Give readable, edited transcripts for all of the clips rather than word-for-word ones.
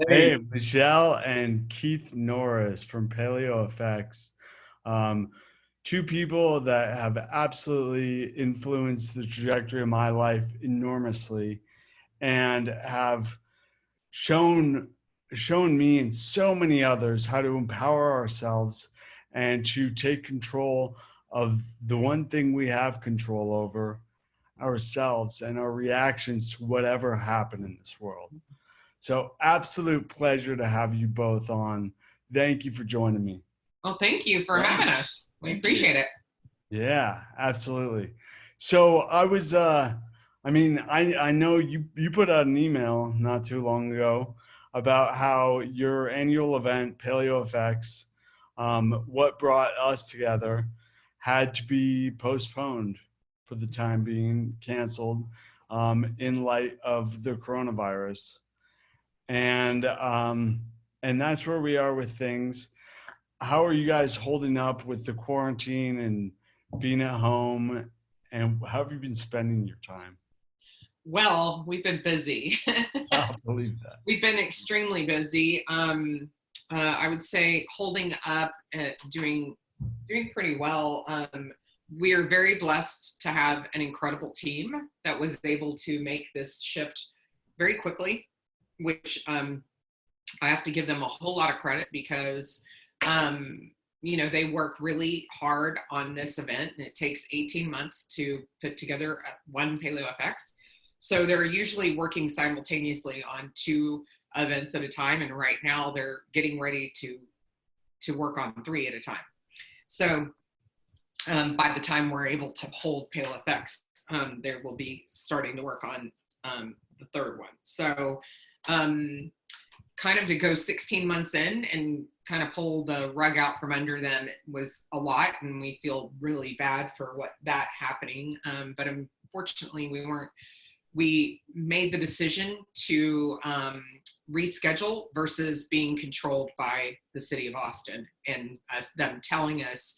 Hey, Hey, Michelle and Keith Norris from Paleo Effects. Um, Two people that have absolutely influenced the trajectory of my life enormously and have shown shown me and so many others how to empower ourselves and to take control of the one thing we have control over, ourselves and our reactions to whatever happened in this world. So, absolute pleasure to have you both on. Thank you for joining me. well, thank you for having Thanks. us. We Thank you. appreciate it. Yeah, absolutely. So, I know you put out an email not too long ago about how your annual event, Paleo Effects, what brought us together, had to be postponed for the time being, canceled, in light of the coronavirus. and and that's where we are with things. How are you guys holding up with the quarantine and being at home, and how have you been spending your time? Well, we've been busy. I'll believe that. We've been extremely busy. I would say holding up, doing pretty well. We're very blessed to have an incredible team that was able to make this shift very quickly, which I have to give them a whole lot of credit because they work really hard on this event, and it takes 18 months to put together one Paleo FX. So they're usually working simultaneously on two events at a time, and right now they're getting ready to work on three at a time. So by the time we're able to hold Paleo FX, they will be starting to work on the third one. So kind of to go 16 months in and kind of pull the rug out from under them was a lot, and we feel really bad for what that happening. But unfortunately, we made the decision to reschedule versus being controlled by the city of Austin and them telling us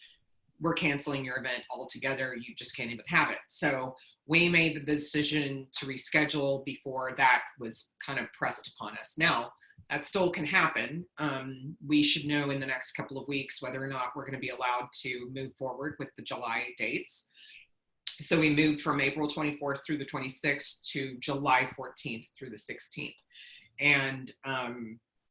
we're canceling your event altogether. You just can't even have it. So we made the decision to reschedule before that was kind of pressed upon us. Now, that still can happen. We should know in the next couple of weeks whether or not we're going to be allowed to move forward with the July dates. So we moved from April 24th through the 26th to July 14th through the 16th. And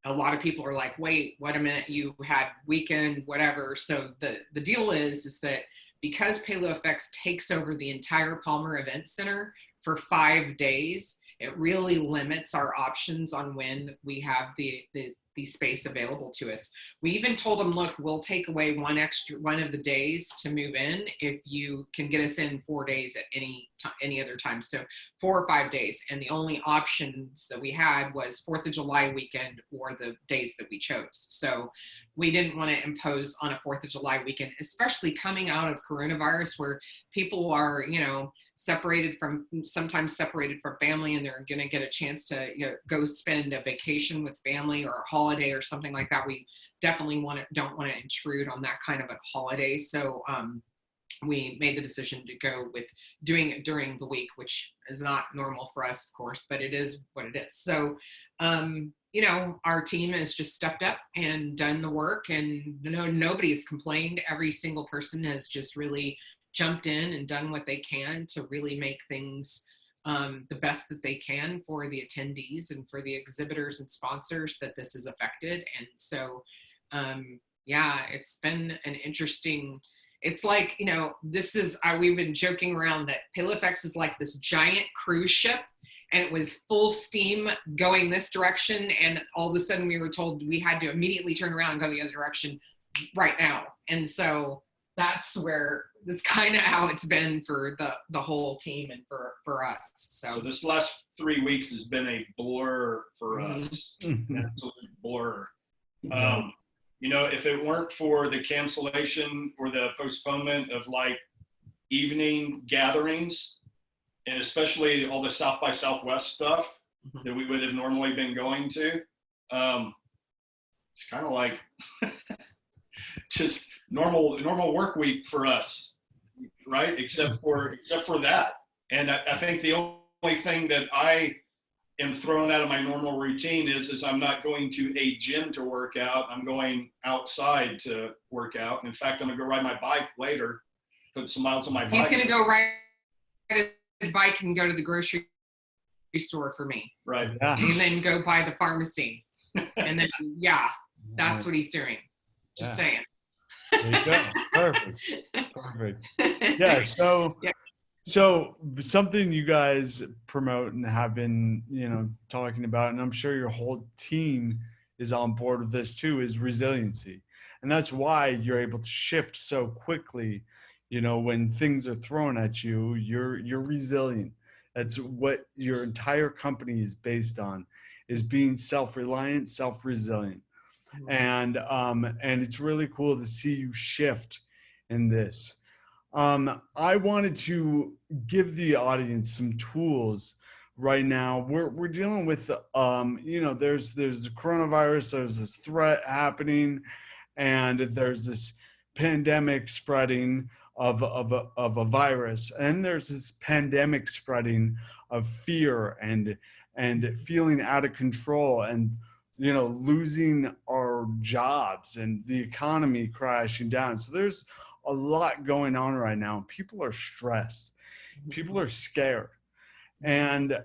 a lot of people are like, wait a minute, you had weekend, whatever. So the deal is that because Paleo FX takes over the entire Palmer Event Center for 5 days, it really limits our options on when we have the space available to us. We even told them, look, we'll take away one of the days to move in if you can get us in 4 days at any other time. So 4 or 5 days. And the only options that we had was 4th of July weekend or the days that we chose. So we didn't want to impose on a 4th of July weekend, especially coming out of coronavirus where people are, sometimes separated from family, and they're going to get a chance to go spend a vacation with family or a holiday or something like that. We definitely don't want to intrude on that kind of a holiday. So we made the decision to go with doing it during the week, which is not normal for us, of course, but it is what it is. So, our team has just stepped up and done the work, and nobody's complained. Every single person has just really jumped in and done what they can to really make things the best that they can for the attendees and for the exhibitors and sponsors that this has affected. And so, it's been an interesting, it's like, we've been joking around that PaleoFX is like this giant cruise ship, and it was full steam going this direction. And all of a sudden we were told we had to immediately turn around and go the other direction right now. And so that's kind of how it's been for the whole team and for us. So this last 3 weeks has been a blur for us, an absolute blur. If it weren't for the cancellation or the postponement of like evening gatherings, and especially all the South by Southwest stuff that we would have normally been going to, it's kind of like just normal work week for us, right? Except for that. And I think the only thing that I am thrown out of my normal routine is I'm not going to a gym to work out. I'm going outside to work out. And in fact, I'm going to go ride my bike later, put some miles on my bike. He's going to go ride his bike and go to the grocery store for me. Right. Yeah. And then go by the pharmacy. And then, that's what he's doing. Just saying. There you go. Perfect. Perfect. Yeah. So, so something you guys promote and have been, talking about, and I'm sure your whole team is on board with this too, is resiliency. And that's why you're able to shift so quickly. When things are thrown at you, you're resilient. That's what your entire company is based on, is being self-reliant, self-resilient. And it's really cool to see you shift in this. I wanted to give the audience some tools right now. We're dealing with, there's the coronavirus, there's this threat happening, and there's this pandemic spreading of a virus, and there's this pandemic spreading of fear and feeling out of control, and losing our jobs and the economy crashing down. So there's a lot going on right now. People are stressed. People are scared. And,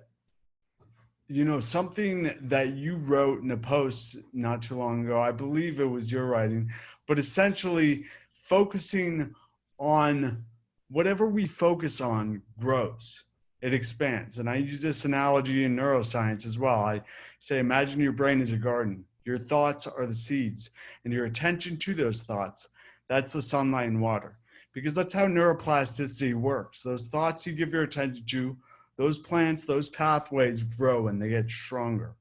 something that you wrote in a post not too long ago, I believe it was your writing, but essentially focusing on whatever we focus on grows. It expands. And I use this analogy in neuroscience as well. I say, imagine your brain is a garden. Your thoughts are the seeds, and your attention to those thoughts, that's the sunlight and water, because that's how neuroplasticity works. Those thoughts you give your attention to, those plants, those pathways grow and they get stronger.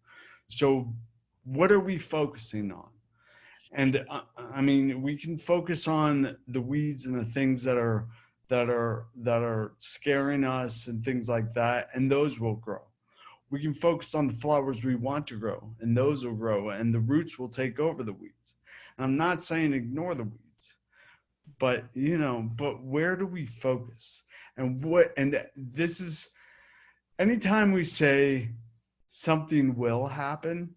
So what are we focusing on? And we can focus on the weeds and the things that are scaring us and things like that, and those will grow. We can focus on the flowers we want to grow, and those will grow, and the roots will take over the weeds. And I'm not saying ignore the weeds, but where do we focus? And this is, anytime we say something will happen,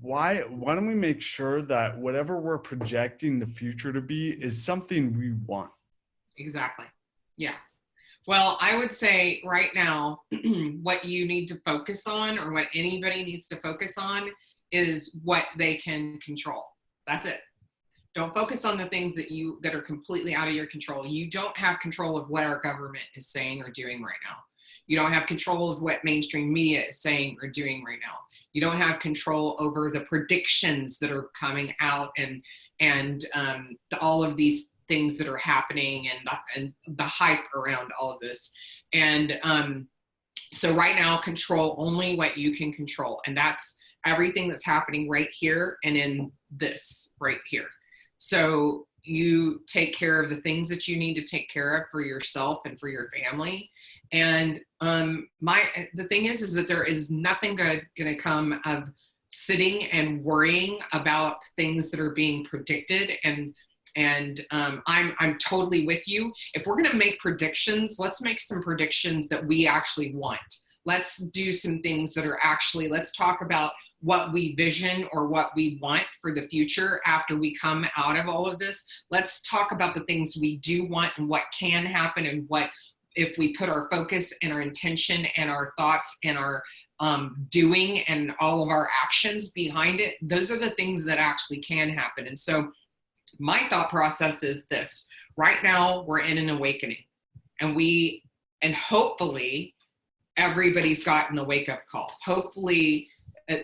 why don't we make sure that whatever we're projecting the future to be is something we want? Exactly. Yeah. Well, I would say right now, what you need to focus on, or what anybody needs to focus on, is what they can control. That's it. Don't focus on the things that are completely out of your control. You don't have control of what our government is saying or doing right now. You don't have control of what mainstream media is saying or doing right now. You don't have control over the predictions that are coming out and all of these things that are happening and the hype around all of this. And so right now, control only what you can control. And that's everything that's happening right here and in this right here. So you take care of the things that you need to take care of for yourself and for your family. And the thing is that there is nothing good going to come of sitting and worrying about things that are being predicted. And I'm totally with you. If we're going to make predictions, let's make some predictions that we actually want. Let's do some things that are actually, let's talk about what we vision or what we want for the future after we come out of all of this. Let's talk about the things we do want and what can happen, and what, if we put our focus and our intention and our thoughts and our doing and all of our actions behind it, those are the things that actually can happen. And so my thought process is this: right now we're in an awakening, and hopefully everybody's gotten the wake-up call. Hopefully,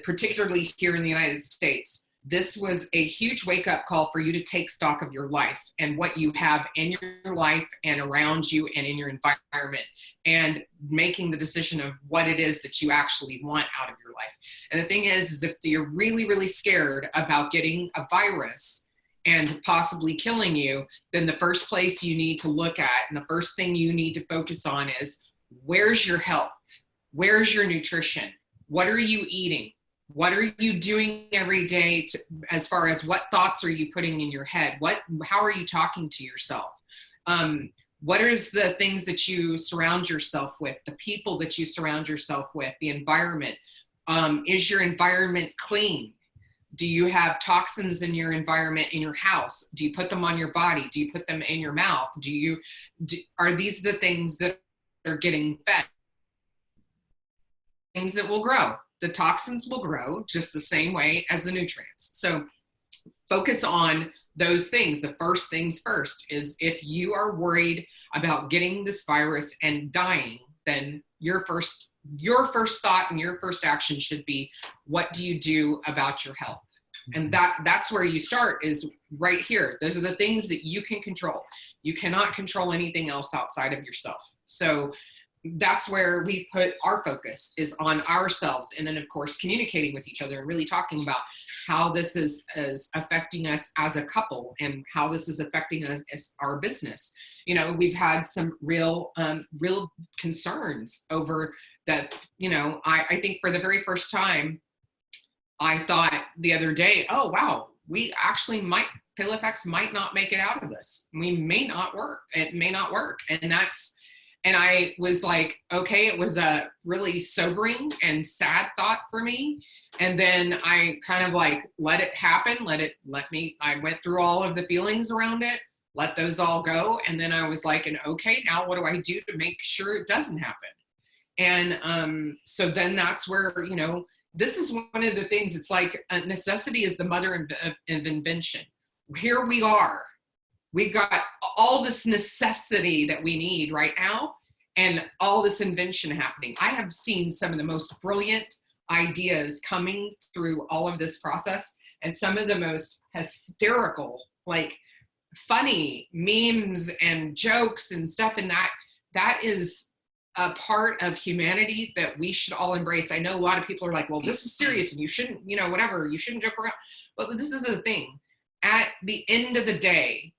particularly here in the United States, this was a huge wake-up call for you to take stock of your life and what you have in your life and around you and in your environment, and making the decision of what it is that you actually want out of your life. And the thing is if you're really, really scared about getting a virus and possibly killing you, then the first place you need to look at, and the first thing you need to focus on, is where's your health? Where's your nutrition? What are you eating? What are you doing every day as far as what thoughts are you putting in your head? How are you talking to yourself? what is the things that you surround yourself with, the people that you surround yourself with, the environment? Is your environment clean? Do you have toxins in your environment in your house? Do you put them on your body? Do you put them in your mouth? Are these the things that are getting fed? Things that will grow. The toxins will grow just the same way as the nutrients. So focus on those things. The first things first is, if you are worried about getting this virus and dying, then your first thought and your first action should be, what do you do about your health? And that's where you start, is right here. Those are the things that you can control. You cannot control anything else outside of yourself. So that's where we put our focus, is on ourselves. And then, of course, communicating with each other and really talking about how this is affecting us as a couple, and how this is affecting us as our business. You know, we've had some real concerns over that. You know, I think for the very first time, I thought the other day, oh, wow, we actually PaleoFX might not make it out of this. We may not work. It may not work. And I was like, okay, it was a really sobering and sad thought for me. And then I kind of like let it happen, I went through all of the feelings around it, let those all go. And then I was like, and okay, now what do I do to make sure it doesn't happen? And so then that's where, you know, this is one of the things, it's like necessity is the mother of invention. Here we are. We've got all this necessity that we need right now, and all this invention happening. I have seen some of the most brilliant ideas coming through all of this process, and some of the most hysterical, like funny memes and jokes and stuff. And that is a part of humanity that we should all embrace. I know a lot of people are like, well, this is serious and you shouldn't, you know, whatever, you shouldn't joke around. But this is the thing. At the end of the day,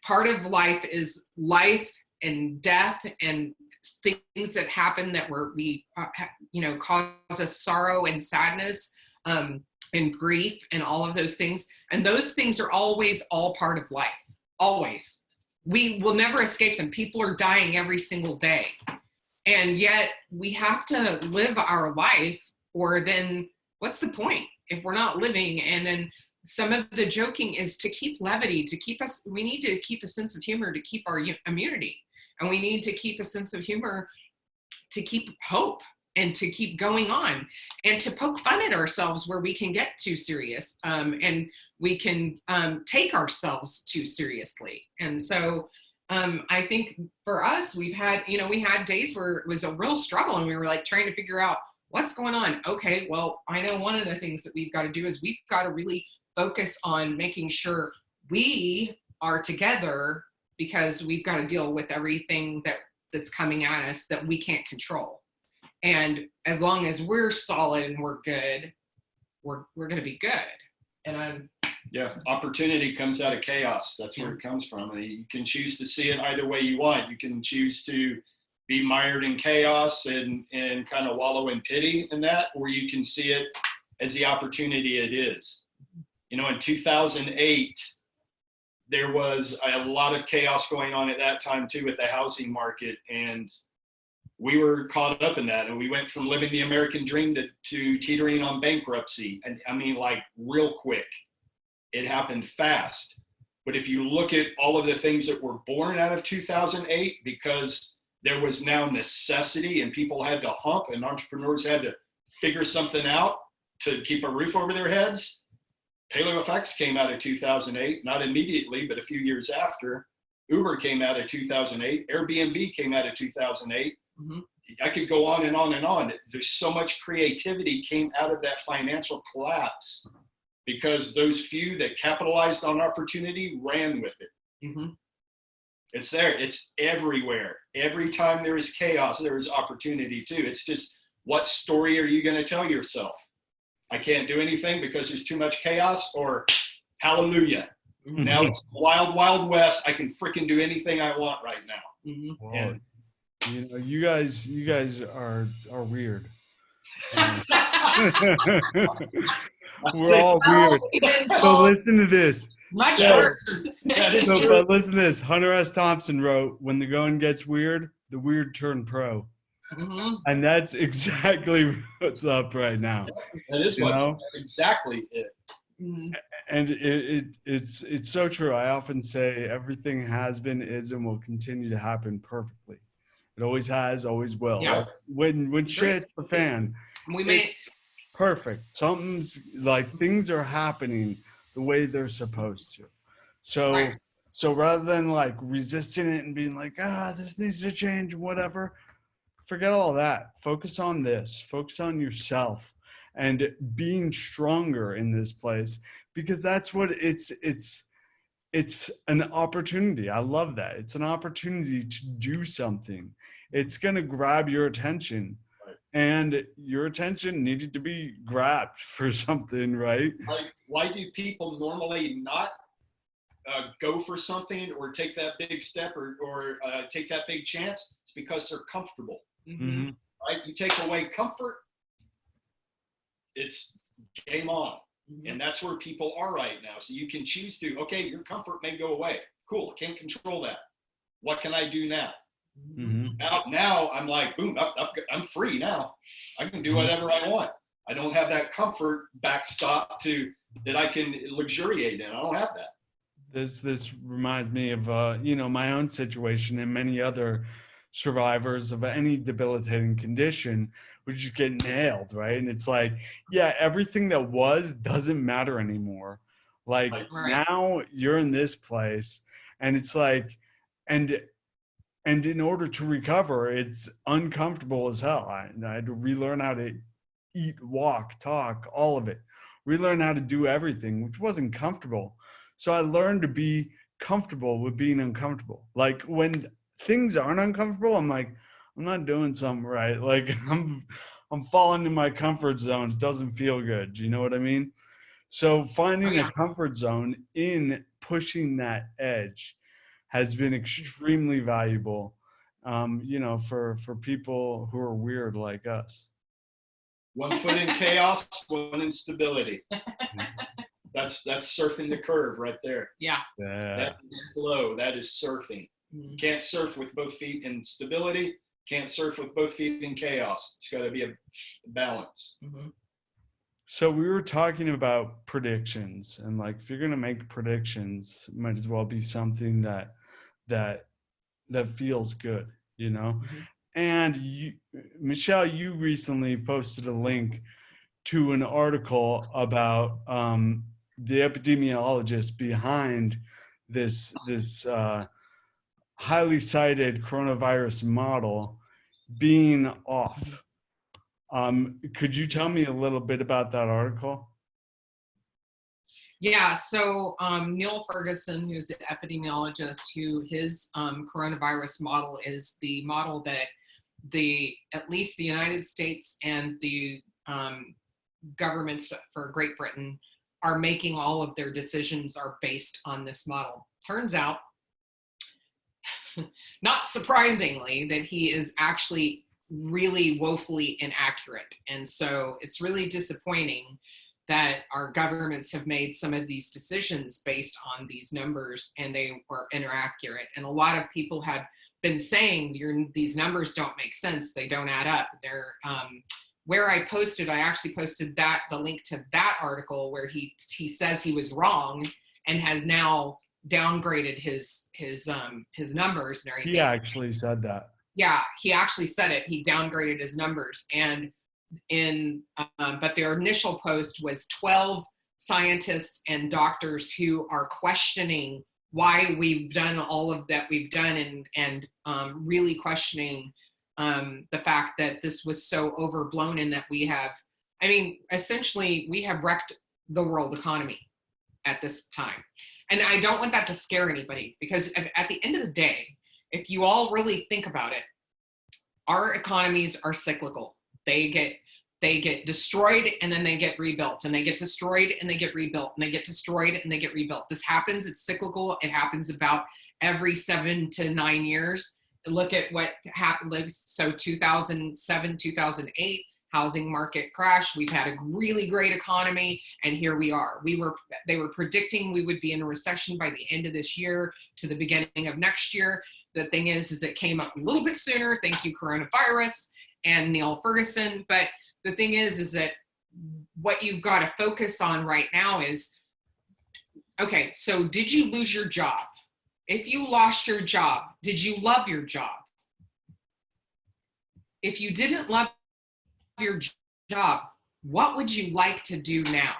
part of life is life and death, and things that happen that cause us sorrow and sadness, and grief, and all of those things. And those things are always all part of life. Always. We will never escape them. People are dying every single day. And yet we have to live our life, or then what's the point if we're not living? And then some of the joking is to keep levity, we need to keep a sense of humor to keep our immunity. And we need to keep a sense of humor to keep hope and to keep going on, and to poke fun at ourselves where we can get too serious, and we can take ourselves too seriously. And so I think for us, we had days where it was a real struggle, and we were like trying to figure out what's going on. Okay, well, I know one of the things that we've got to do is we've got to really focus on making sure we are together, because we've got to deal with everything that's coming at us that we can't control. And as long as we're solid and we're good, we're going to be good. And opportunity comes out of chaos. That's where it comes from. And you can choose to see it either way you want. You can choose to be mired in chaos and kind of wallow in pity in that, or you can see it as the opportunity it is. You know, in 2008, there was a lot of chaos going on at that time too with the housing market, and we were caught up in that, and we went from living the American dream to teetering on bankruptcy. And I mean, like, real quick. It happened fast. But if you look at all of the things that were born out of 2008, because there was now necessity and people had to hump and entrepreneurs had to figure something out to keep a roof over their heads, PaleoFX came out of 2008, not immediately, but a few years after. Uber came out of 2008. Airbnb came out of 2008. Mm-hmm. I could go on and on and on. There's so much creativity came out of that financial collapse, because those few that capitalized on opportunity ran with it. Mm-hmm. It's there. It's everywhere. Every time there is chaos, there is opportunity too. It's just, what story are you going to tell yourself? I can't do anything because there's too much chaos, or hallelujah. Mm-hmm. Now it's wild, wild west. I can freaking do anything I want right now. Mm-hmm. Wow. And, you guys are weird. We're all weird. So listen to this. Much So- worse. That is So, true. but listen to this. Hunter S. Thompson wrote, "When the going gets weird, the weird turn pro," Mhm. and that's exactly what's up right now. That is You know? that's exactly it. Mhm. And it's so true. I often say everything has been, is, and will continue to happen perfectly. It always has, always will. Yeah. Like, when shit hits the fan, We may, it's perfect. Something's like, things are happening the way they're supposed to. So Right. so rather than like resisting it and being like, this needs to change, whatever, forget all that. Focus on this. Focus on yourself and being stronger in this place, because that's what it's an opportunity. I love that. It's an opportunity to do something. It's going to grab your attention. Right. And your attention needed to be grabbed for something, right? Like, why do people normally not go for something or take that big step or take that big chance? It's because they're comfortable, mhm. right? You take away comfort, it's game on. Mhm. And that's where people are right now. So you can choose to, okay, your comfort may go away. Cool, I can't control that. What can I do now? Mm-hmm. Now I'm like, boom, I'm free now. I can do whatever I want. I don't have that comfort backstop that I can luxuriate in. I don't have that. This reminds me of my own situation and many other survivors of any debilitating condition, which you get nailed, right? And it's like, yeah, everything that was doesn't matter anymore. Like, Right. now you're in this place, and it's like, and in order to recover, it's uncomfortable as hell. I had to relearn how to eat, walk, talk, all of it. Relearn how to do everything, which wasn't comfortable. So I learned to be comfortable with being uncomfortable. Like, when things aren't uncomfortable, I'm like, I'm not doing something right. Like, I'm falling in my comfort zone. It doesn't feel good. Do you know what I mean? So finding a comfort zone in pushing that edge has been extremely valuable, for people who are weird like us. One foot in chaos, one in stability. That's surfing the curve right there. Yeah. That is flow. That is surfing. Mhm. Can't surf with both feet in stability. Can't surf with both feet in chaos. It's got to be a balance. Mhm. So we were talking about predictions, and like, if you're gonna make predictions, it might as well be something that feels good, you know. Mhm. And Michelle, you recently posted a link to an article about the epidemiologist behind this highly cited coronavirus model being off. Could you tell me a little bit about that article? Yeah, so Neil Ferguson, who's the epidemiologist, his coronavirus model is the model that at least the United States and the governments for Great Britain are making all of their decisions are based on this model. Turns out, not surprisingly, that he is actually really woefully inaccurate. And so it's really disappointing that our governments have made some of these decisions based on these numbers and they were inaccurate. And a lot of people had been saying these numbers don't make sense. They don't add up. They're where I actually posted the link to that article where he says he was wrong and has now downgraded his numbers and everything. He actually said that. Yeah, he actually said it. He downgraded his numbers, and but their initial post was 12 scientists and doctors who are questioning why we've done all of that we've done, and really questioning the fact that this was so overblown and that essentially we have wrecked the world economy at this time. And I don't want that to scare anybody, because at the end of the day, if you all really think about it, our economies are cyclical. They get destroyed and then they get rebuilt, and they get destroyed and they get rebuilt, and they get destroyed and they get rebuilt. This happens. It's cyclical. It happens about every 7 to 9 years. Look at what happened. So 2007, 2008, housing market crashed. We've had a really great economy, and here we are. They were predicting we would be in a recession by the end of this year to the beginning of next year. The thing is it came up a little bit sooner. Thank you, coronavirus and Neil Ferguson. But the thing is that what you've got to focus on right now is, okay, so did you lose your job? If you lost your job, did you love your job? If you didn't love your job, what would you like to do now?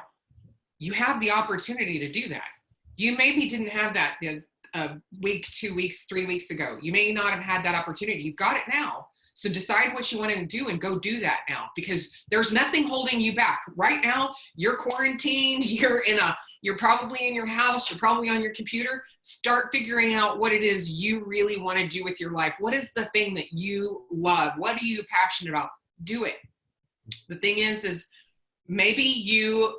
You have the opportunity to do that. You maybe didn't have that a week, 2 weeks, 3 weeks ago. You may not have had that opportunity. You've got it now. So decide what you want to do and go do that now, because there's nothing holding you back. Right now, you're quarantined, you're probably in your house, you're probably on your computer. Start figuring out what it is you really want to do with your life. What is the thing that you love? What are you passionate about? Do it. The thing is maybe you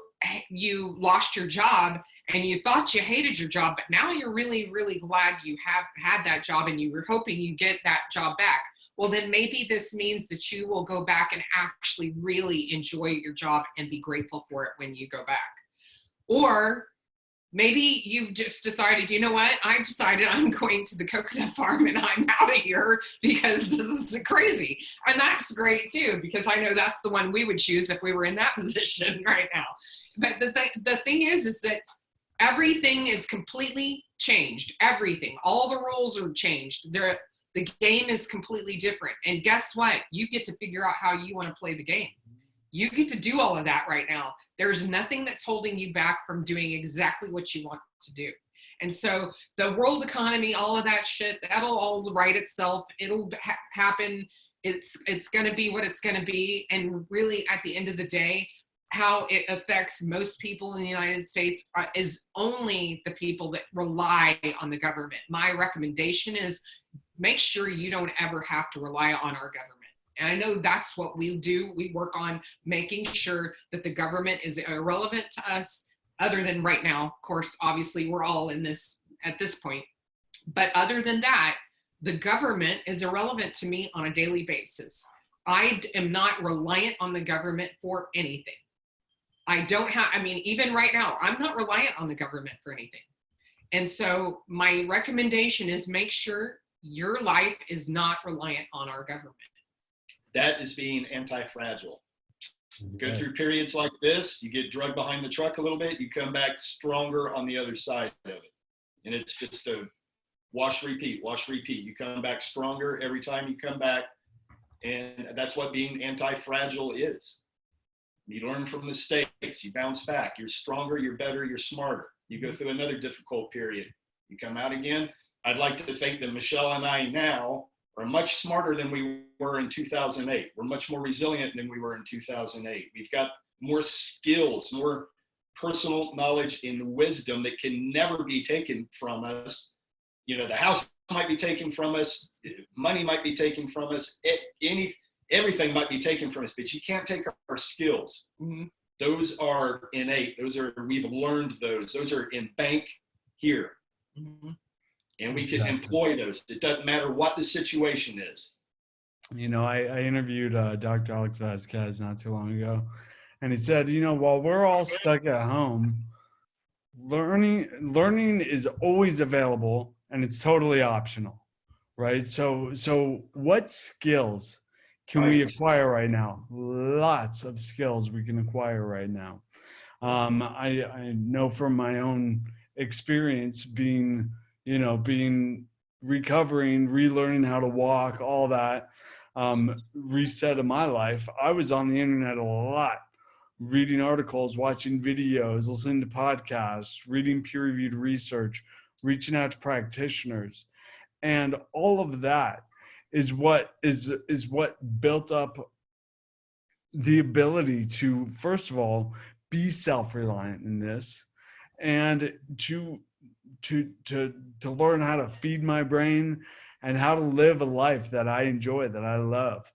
lost your job and you thought you hated your job, but now you're really, really glad you have had that job and you were hoping you get that job back. Well, then maybe this means that you will go back and actually really enjoy your job and be grateful for it when you go back. Or maybe you've just decided, you know what? I've decided I'm going to the coconut farm and I'm out of here because this is crazy. And that's great too, because I know that's the one we would choose if we were in that position right now. But the thing is that everything is completely changed. Everything, all the rules are changed. The game is completely different. And guess what? You get to figure out how you want to play the game. You get to do all of that right now. There's nothing that's holding you back from doing exactly what you want to do. And so the world economy, all of that shit, that'll all right itself. It'll happen. It's going to be what it's going to be. And really, at the end of the day, how it affects most people in the United States is only the people that rely on the government. My recommendation is make sure you don't ever have to rely on our government. And I know that's what we do. We work on making sure that the government is irrelevant to us, other than right now. Of course, obviously, we're all in this at this point. But other than that, the government is irrelevant to me on a daily basis. I am not reliant on the government for anything. Even right now, I'm not reliant on the government for anything. And so my recommendation is make sure your life is not reliant on our government. That is being anti-fragile. Go through periods like this, you get drugged behind the truck a little bit, you come back stronger on the other side of it. And it's just a wash, repeat, wash, repeat. You come back stronger every time you come back. And that's what being anti-fragile is. You learn from mistakes, you bounce back, you're stronger, you're better, you're smarter. You go through another difficult period, you come out again. I'd like to think that Michelle and I now are much smarter than we were in 2008. We're much more resilient than we were in 2008. We've got more skills, more personal knowledge and wisdom that can never be taken from us. You know, the house might be taken from us, money might be taken from us, everything might be taken from us, but you can't take our skills. Mm-hmm. Those are innate. We've learned those. Those are in bank here. Mm-hmm. And we can employ those. It doesn't matter what the situation is. You know, I interviewed Dr. Alex Vasquez not too long ago, and he said, you know, while we're all stuck at home, learning is always available and it's totally optional, right? So what skills can we acquire right now? Lots of skills we can acquire right now. I know from my own experience being recovering, relearning how to walk, all that, reset of my life. I was on the internet a lot, reading articles, watching videos, listening to podcasts, reading peer-reviewed research, reaching out to practitioners. And all of that is what built up the ability to, first of all, be self-reliant in this, and to learn how to feed my brain and how to live a life that I enjoy, that I love.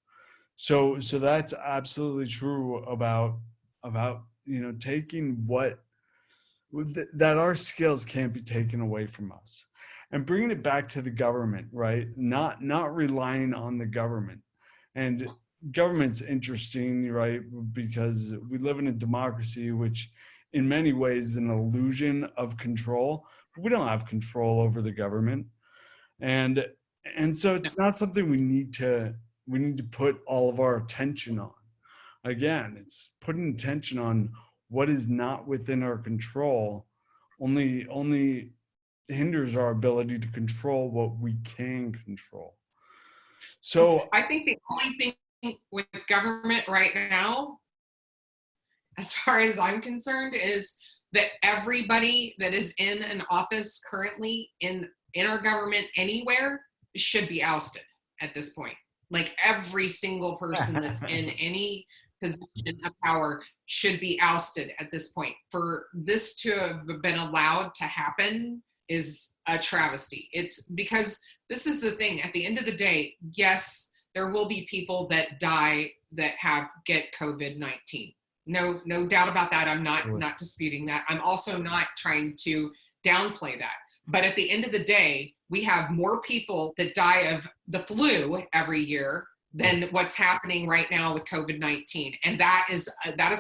So that's absolutely true about taking that our skills can't be taken away from us, and bringing it back to the government, right? Not relying on the government. And government's interesting, right? Because we live in a democracy, which in many ways is an illusion of control. We don't have control over the government. And so it's not something we need to put all of our attention on. Again, it's putting attention on what is not within our control only hinders our ability to control what we can control. So I think the only thing with government right now, as far as I'm concerned, is that everybody that is in an office currently in our government anywhere should be ousted at this point. Like every single person that's in any position of power should be ousted at this point. For this to have been allowed to happen is a travesty. It's because this is the thing. At the end of the day, yes, there will be people that die that get COVID-19. No doubt about that. I'm not disputing that. I'm also not trying to downplay that. But at the end of the day, we have more people that die of the flu every year than what's happening right now with COVID-19. And that is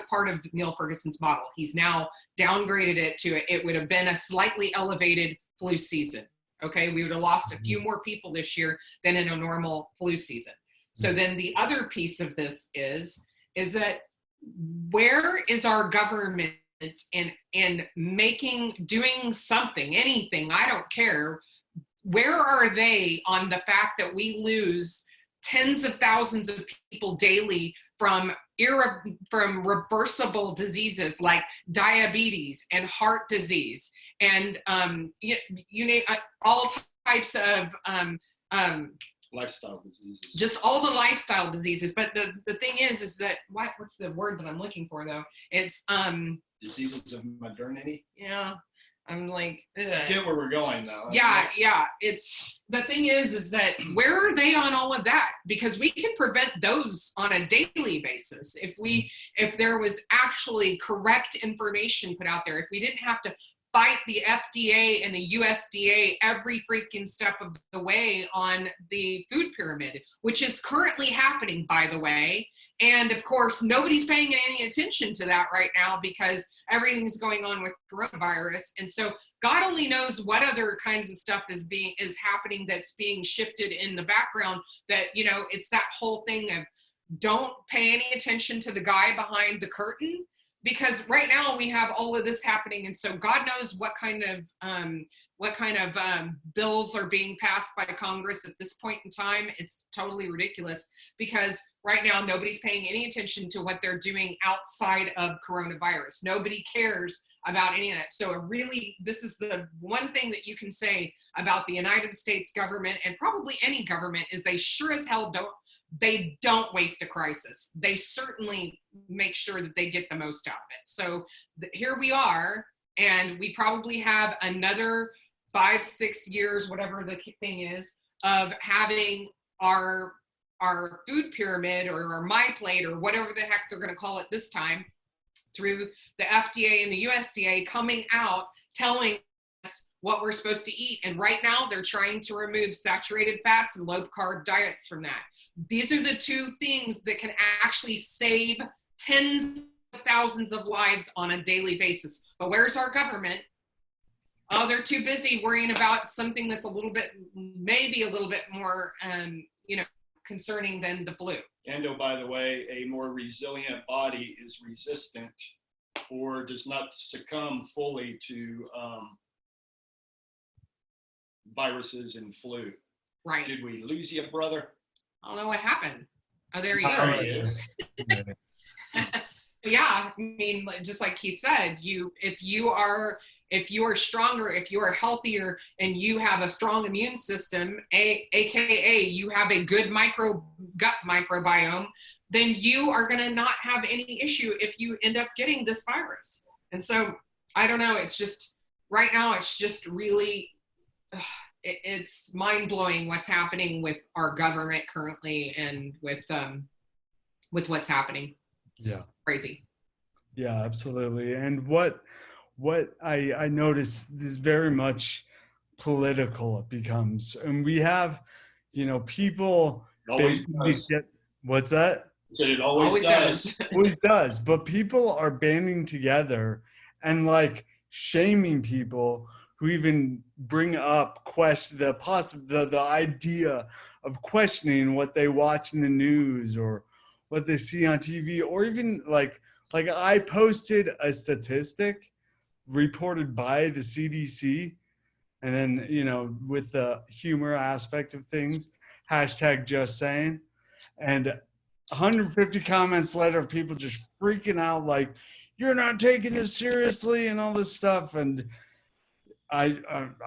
part of Neil Ferguson's model. He's now downgraded it to it would have been a slightly elevated flu season. Okay, we would have lost a few more people this year than in a normal flu season. So then the other piece of this is that where is our government in doing something, anything, I don't care. Where are they on the fact that we lose tens of thousands of people daily from reversible diseases like diabetes and heart disease and you name all types of lifestyle diseases, just all the lifestyle diseases. But the thing is that what's the word that I'm looking for though? It's diseases of modernity. Yeah, I'm like, ugh. I get where we're going though. Yeah. It's the thing is that where are they on all of that? Because we can prevent those on a daily basis if there was actually correct information put out there. If we didn't have to fight the FDA and the USDA every freaking step of the way on the food pyramid, which is currently happening, by the way. And of course, nobody's paying any attention to that right now because everything's going on with coronavirus. And so God only knows what other kinds of stuff is happening that's being shifted in the background, that, it's that whole thing of don't pay any attention to the guy behind the curtain. Because right now we have all of this happening, and so God knows what kind of bills are being passed by Congress at this point in time. It's totally ridiculous because right now nobody's paying any attention to what they're doing outside of coronavirus. Nobody cares about any of that. So this is the one thing that you can say about the United States government, and probably any government, is they sure as hell don't waste a crisis. They certainly make sure that they get the most out of it. So here we are, and we probably have another 5-6 years, whatever the thing is, of having our food pyramid or our My Plate or whatever the heck they're going to call it this time, through the FDA and the USDA coming out telling us what we're supposed to eat. And right now they're trying to remove saturated fats and low carb diets from that. These are the two things that can actually save tens of thousands of lives on a daily basis. But where's our government? Oh, they're too busy worrying about something that's maybe a little bit more, concerning than the flu. And by the way, a more resilient body is resistant or does not succumb fully to viruses and flu. Right. Did we lose you, brother? I don't know what happened. Oh, there you go. There he is. Yeah, I mean, just like Keith said, if you are stronger, if you are healthier, and you have a strong immune system, aka you have a good gut microbiome, then you are going to not have any issue if you end up getting this virus. And so, I don't know. It's just right now. It's just really. It's mind-blowing what's happening with our government currently and with what's happening. It's crazy. Yeah, absolutely. And what I notice is very much political it becomes. And we have, people Always does. what's that? So it always does. Always does. But people are banding together and like shaming people who even bring up the idea of questioning what they watch in the news or what they see on TV, or even like I posted a statistic reported by the CDC, and then, you know, with the humor aspect of things, hashtag just saying, and 150 comments later, people just freaking out like, you're not taking this seriously and all this stuff. And I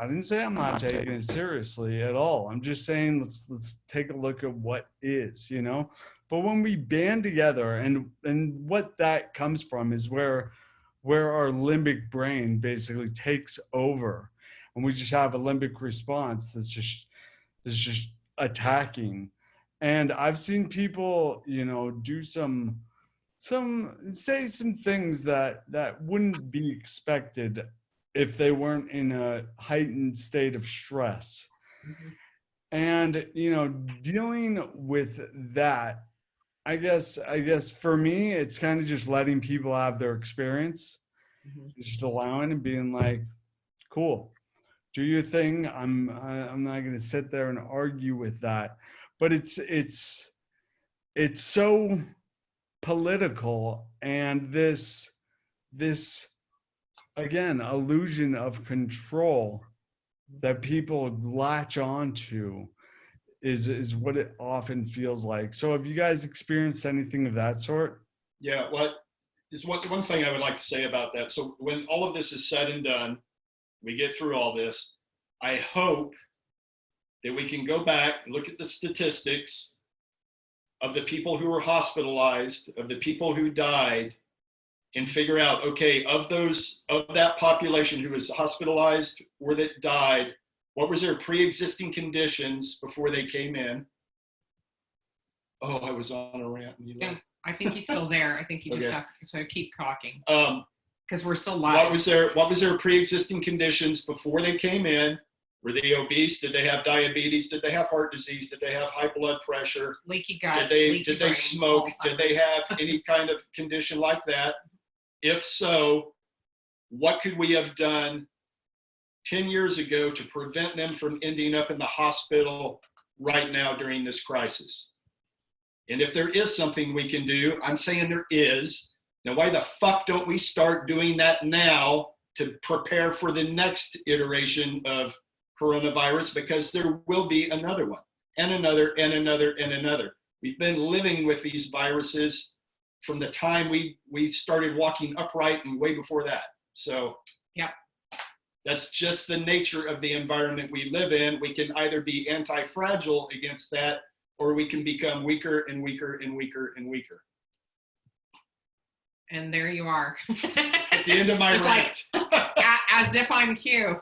didn't say I'm not taking it seriously at all. I'm just saying let's take a look at what is, you know. But when we band together, and what that comes from is where our limbic brain basically takes over, and we just have a limbic response that's just attacking. And I've seen people, you know, do some say some things that wouldn't be expected if they weren't in a heightened state of stress. Mm-hmm. And, you know, dealing with that, I guess for me, it's kind of just letting people have their experience, just allowing and being like, cool, do your thing. I'm not going to sit there and argue with that. But it's so political, and this again illusion of control that people latch onto is what it often feels like. So have you guys experienced anything of that sort? Yeah, one thing I would like to say about that. So when all of this is said and done, we get through all this, I hope that we can go back and look at the statistics of the people who were hospitalized, of the people who died, and figure out, okay, of that population who was hospitalized or that died, what was their pre-existing conditions before they came in? Oh, I was on a rant. Yeah, I think he's still there. I think he just Okay. asked to keep talking because we're still live. What was their pre-existing conditions before they came in? Were they obese? Did they have diabetes? Did they have heart disease? Did they have high blood pressure? Leaky gut. Did they brain, smoke? Did they Alzheimer's. have any kind of condition like that? If so, what could we have done 10 years ago to prevent them from ending up in the hospital right now during this crisis? And if there is something we can do, I'm saying there is. Now, why the fuck don't we start doing that now to prepare for the next iteration of coronavirus? Because there will be another one, and another, and another, and another. We've been living with these viruses from the time we started walking upright and way before that. So yeah, that's just the nature of the environment we live in. We can either be anti-fragile against that, or we can become weaker and weaker and weaker and weaker. And there you are. At the end of my rant. As if I'm Q.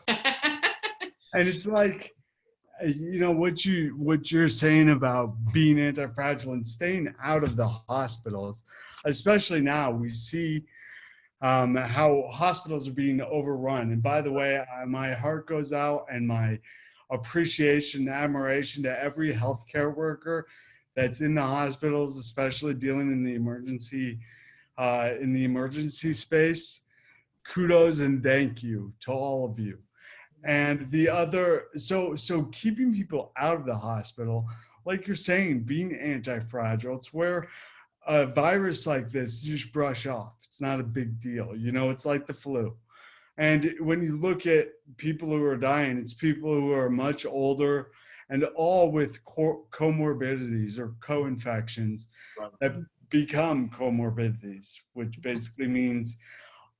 And it's like, you know, what you're saying about being anti-fragile and staying out of the hospitals, especially now we see how hospitals are being overrun. And by the way, my heart goes out and my appreciation, admiration to every healthcare worker that's in the hospitals, especially dealing in the emergency space. Kudos and thank you to all of you. And the other, so keeping people out of the hospital, like you're saying, being anti-fragile, it's where a virus like this, you just brush off. It's not a big deal. You know, it's like the flu. And when you look at people who are dying, it's people who are much older and all with comorbidities or co-infections that become comorbidities, which basically means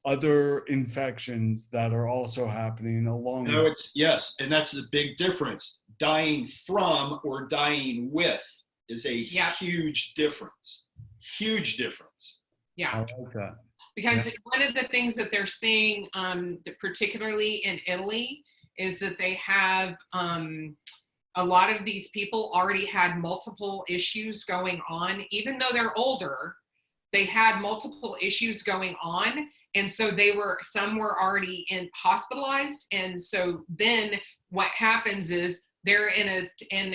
other infections that are also happening along No, with. yes, and that's the big difference. Dying from or dying with is a huge difference. Huge difference. Yeah. I like that. Because one of the things that they're seeing, particularly in Italy, is that they have a lot of these people already had multiple issues going on. Even though they're older, they had multiple issues going on. And so some were already hospitalized. And so then what happens is they're in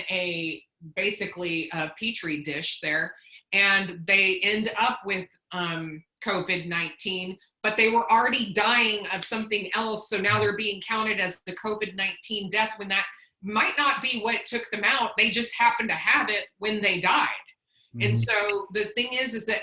a basically a petri dish there. and they end up with COVID-19, but they were already dying of something else. So now they're being counted as the COVID-19 death when that might not be what took them out. They just happened to have it when they died. And so the thing is that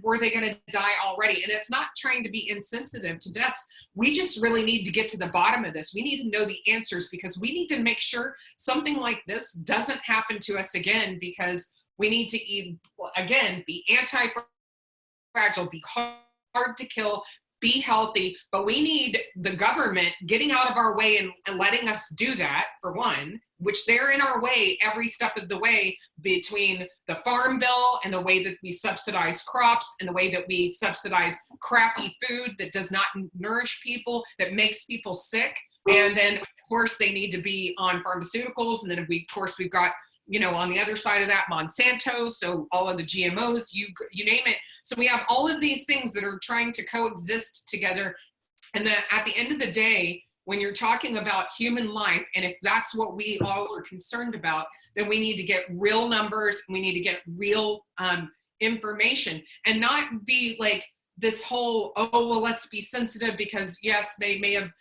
were they gonna die already? And it's not trying to be insensitive to deaths. We just really need to get to the bottom of this. We need to know the answers, because we need to make sure something like this doesn't happen to us again, because we need to again, be anti-fragile, be hard to kill, be healthy, but we need the government getting out of our way and letting us do that, for one, which they're in our way every step of the way, between the farm bill and the way that we subsidize crops and the way that we subsidize crappy food that does not nourish people, that makes people sick. And then of course they need to be on pharmaceuticals. And then we've got, on the other side of that, Monsanto, so all of the GMOs, you name it. So we have all of these things that are trying to coexist together. And then at the end of the day, when you're talking about human life, and if that's what we all are concerned about, then we need to get real numbers, and we need to get real information, and not be like this whole, oh, well, let's be sensitive because yes, they may have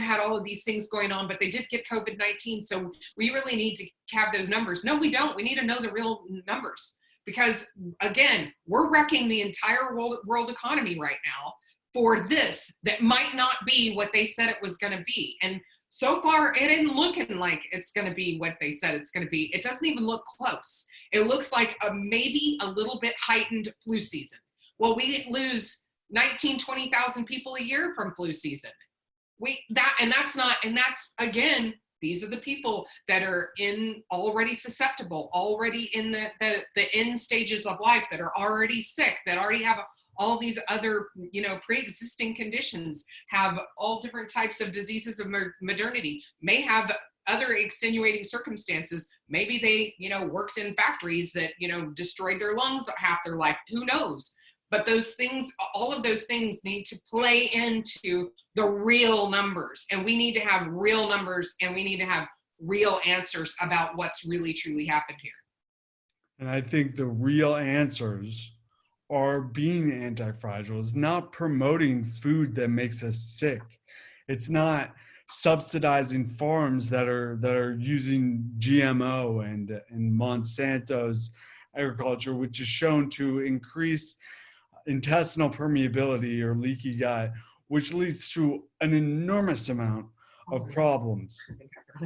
had all of these things going on, but they did get COVID-19. So we really need to have those numbers. No, we don't. We need to know the real numbers, because again, we're wrecking the entire world economy right now for this that might not be what they said it was going to be. And so far, it isn't looking like it's going to be what they said it's going to be. It doesn't even look close. It looks like maybe a little bit heightened flu season. Well, we lose 20,000 people a year from flu season. That's again, these are the people that are already susceptible, already in the end stages of life, that are already sick, that already have all these other, pre-existing conditions, have all different types of diseases of modernity, may have other extenuating circumstances. Maybe they, worked in factories that, destroyed their lungs half their life. Who knows? But those things, all of those things need to play into the real numbers. And we need to have real numbers, and we need to have real answers about what's really, truly happened here. And I think the real answers are being anti-fragile. It's not promoting food that makes us sick. It's not subsidizing farms that are using GMO and Monsanto's agriculture, which is shown to increase intestinal permeability or leaky gut, which leads to an enormous amount of problems.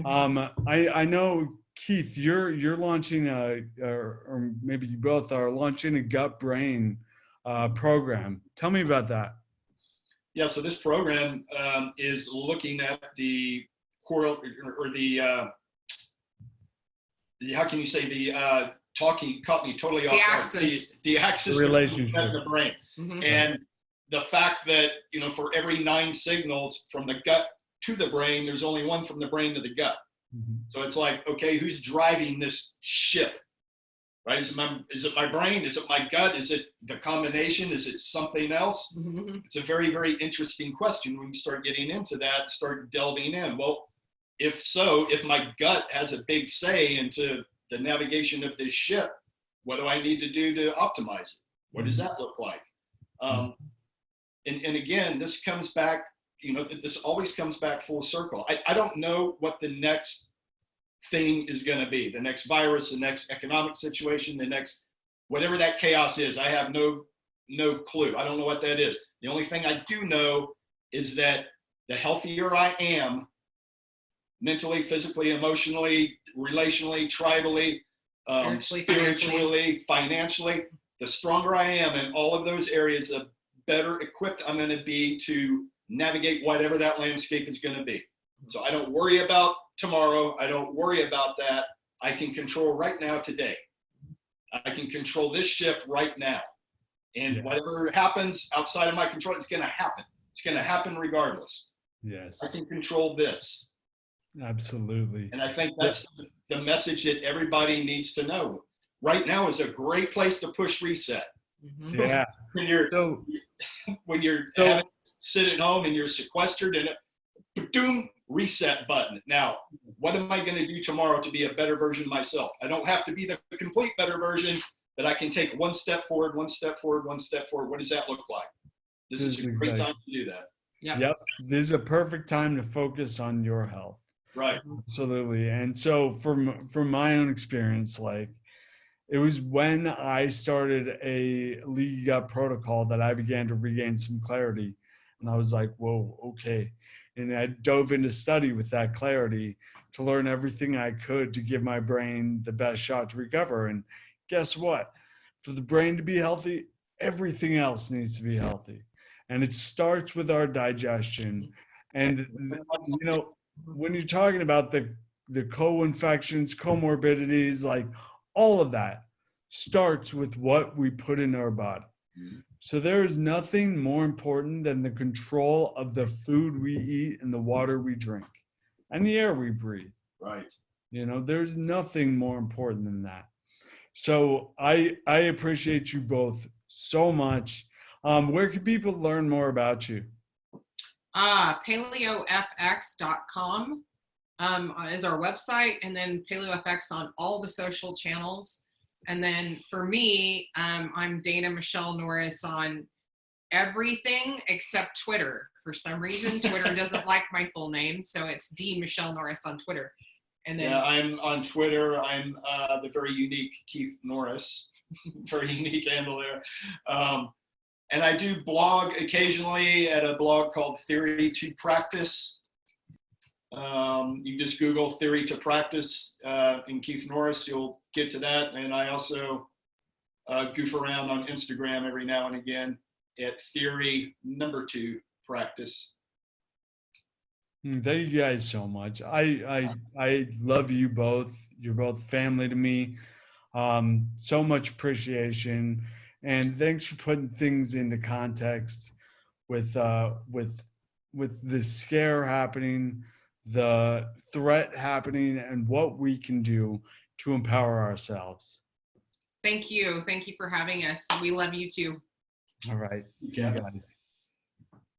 I know, Keith, you're launching or maybe you both are launching a gut brain program. Tell me about that. Yeah, so this program is looking at the coral, or the how can you say, the talking caught me totally off guard. The axis relationship in the brain. Mm-hmm. And the fact that, for every 9 signals from the gut to the brain, there's only one from the brain to the gut. Mm-hmm. So it's like, okay, who's driving this ship, right? Is it my brain? Is it my gut? Is it the combination? Is it something else? Mm-hmm. It's a very, very interesting question when you start getting into that, start delving in. Well, if my gut has a big say into the navigation of this ship, what do I need to do to optimize it? What does that look like? And again, this comes back, this always comes back full circle. I don't know what the next thing is going to be, the next virus, the next economic situation, the next, whatever that chaos is. I have no clue. I don't know what that is. The only thing I do know is that the healthier I am, mentally, physically, emotionally, relationally, tribally, spiritually, financially, the stronger I am in all of those areas, the better equipped I'm going to be to navigate whatever that landscape is going to be. So I don't worry about tomorrow. I don't worry about that. I can control right now, today. I can control this ship right now. And whatever happens outside of my control, it's going to happen. It's going to happen regardless. Yes. I can control this. Absolutely. And I think that's the message that everybody needs to know. Right now is a great place to push reset. Mm-hmm. Yeah. When you're having to sit at home and you're sequestered, and boom, reset button. Now, what am I going to do tomorrow to be a better version of myself? I don't have to be the complete better version, that I can take one step forward, one step forward, one step forward. What does that look like? This is a great time to do that. Yep. This is a perfect time to focus on your health. Right. Absolutely. And so from my own experience, like, it was when I started a leaky gut protocol that I began to regain some clarity. And I was like, whoa, okay. And I dove into study with that clarity to learn everything I could to give my brain the best shot to recover. And guess what? For the brain to be healthy, everything else needs to be healthy. And it starts with our digestion. And, you know, when you're talking about the co-infections, comorbidities, like, all of that starts with what we put in our body. So there is nothing more important than the control of the food we eat and the water we drink and the air we breathe. Right. You know, there's nothing more important than that. So I appreciate you both so much. Where can people learn more about you? PaleoFX.com is our website, and then PaleoFX on all the social channels. And then for me, I'm Dana Michelle Norris on everything except Twitter. For some reason, Twitter doesn't like my full name, so it's D Michelle Norris on Twitter. And then I'm on Twitter. I'm the very unique Keith Norris, very unique handle there. And I do blog occasionally at a blog called Theory to Practice. You just Google Theory to Practice in Keith Norris, you'll get to that. And I also goof around on Instagram every now and again at Theory #2 Practice. Thank you guys so much. I love you both. You're both family to me. So much appreciation, and thanks for putting things into context with the scare happening, the threat happening, and what we can do to empower ourselves. Thank you for having us. We love you too. All right. See you guys.